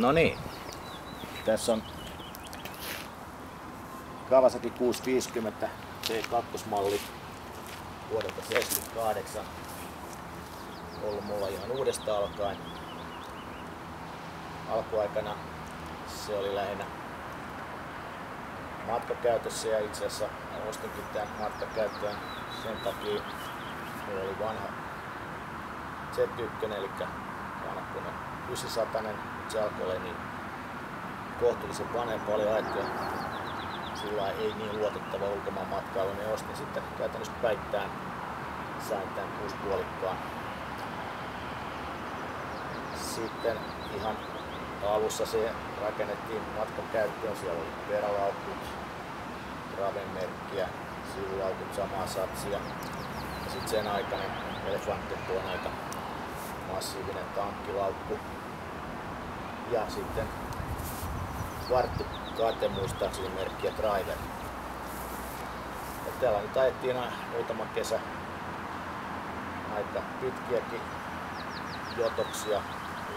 No niin, tässä on Kawasaki 650 T2-malli vuodelta 78. Ollut mulla ihan uudesta alkaen. Alkuaikana se oli lähinnä matkakäytössä ja itse asiassa ostinkin tämän matkakäyttöön sen takia, mulla oli vanha Z1 eli vanha 900, mutta se alkoi olla niin kohtuullisen vanhempi, paljon ajettua. Sillä ei niin luotettava ulkomaan matkailu, niin ostin sitten käytännössä päittäin, sain tämän 6,5. Sitten ihan alussa se rakennettiin matkakäyttöön, siellä oli perälaukut, Raven-merkkiä, sivulaukut, samaa satsia. Ja sitten sen aikainen Elefantti on aika massiivinen tankkilaukku. Ja sitten Svarttikate muistaakseni merkkiä Driver. Ja täällä nyt ajettiin muutama kesä aika pitkiäkin jotoksia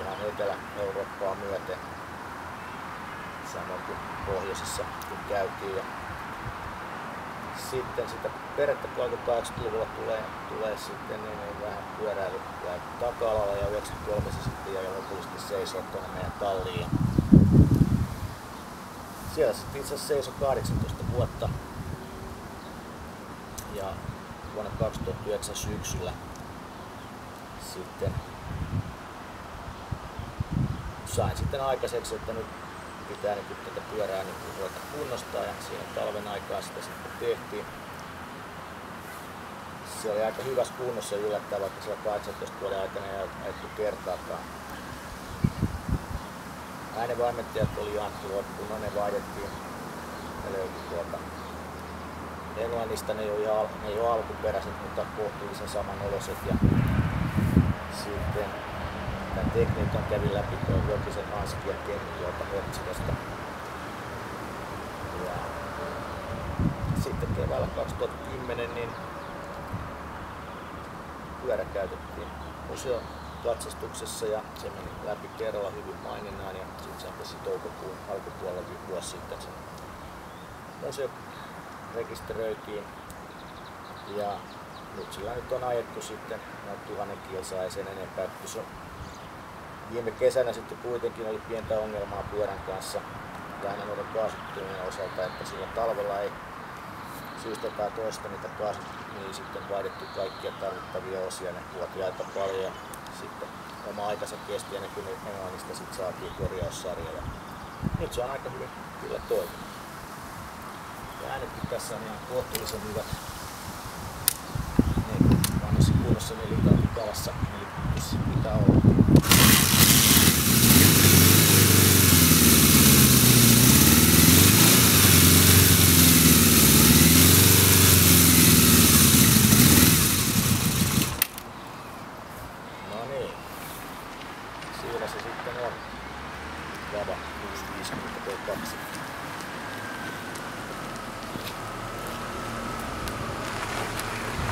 ihan Etelä-Eurooppaa myöten. Samoin kuin pohjoisessa kun käytiin. Ja sitten sitä perättä kun alkoi 80-luvulla tulee sitten niin vähän pyöräily taka-alalla ja 93 se sitten jäi lopullisesti seisoo tuonne meidän talliin. Ja siellä sitten itse asiassa seisoi 18 vuotta ja vuonna 2009 syksyllä sitten sain sitten aikaiseksi, että nyt pitää nyt tätä pyörää niin ruveta kunnostaa ja siinä talven aikaa sitä sitten tehtiin. Se oli aika hyvässä kunnossa yllättävää, vaikka siellä 18 vuoden aikana ei ajettu kertaakaan. Äänenvaimentajat oli Antti Loppuun, no ne vaihdettiin. Ne löytyi tuolta Englannista, ne ei ole alkuperäiset, mutta kohtuullisen samanoloiset. Ja sitten tämän tekniikan kävi läpi tuo Jokisen Hanski ja Kenny tuolta Hertzikosta. Ja sitten keväällä 2010 niin pyörä käytettiin museokatsastuksessa ja se meni läpi kerralla hyvin maininnan ja sitten se toukokuun alkupuolella vuosi sitten se museo rekisteröitiin ja nyt sillä nyt on ajettu sitten noin 1000 kilsaa ja sen enempää. Viime kesänä sitten kuitenkin oli pientä ongelmaa pyörän kanssa aina noiden kaasuttimien osalta, että sillä talvella ei syystä tai toista niitä kaasut, niin sitten vaihdettu kaikkia tarvittavia osia, ne vuoti aika paljon ja sitten oma aikansa kesti ennen kuin Englannista sitten saatiin korjaussarja ja nyt se on aika hyvin kyllä toiminut. Ja äänetkin tässä on ihan kohtuullisen hyvät. Ne vanhassa kunnossa nelikausikalassa, eli tässä pitää olla. Siinä se sitten on Java 650 T2.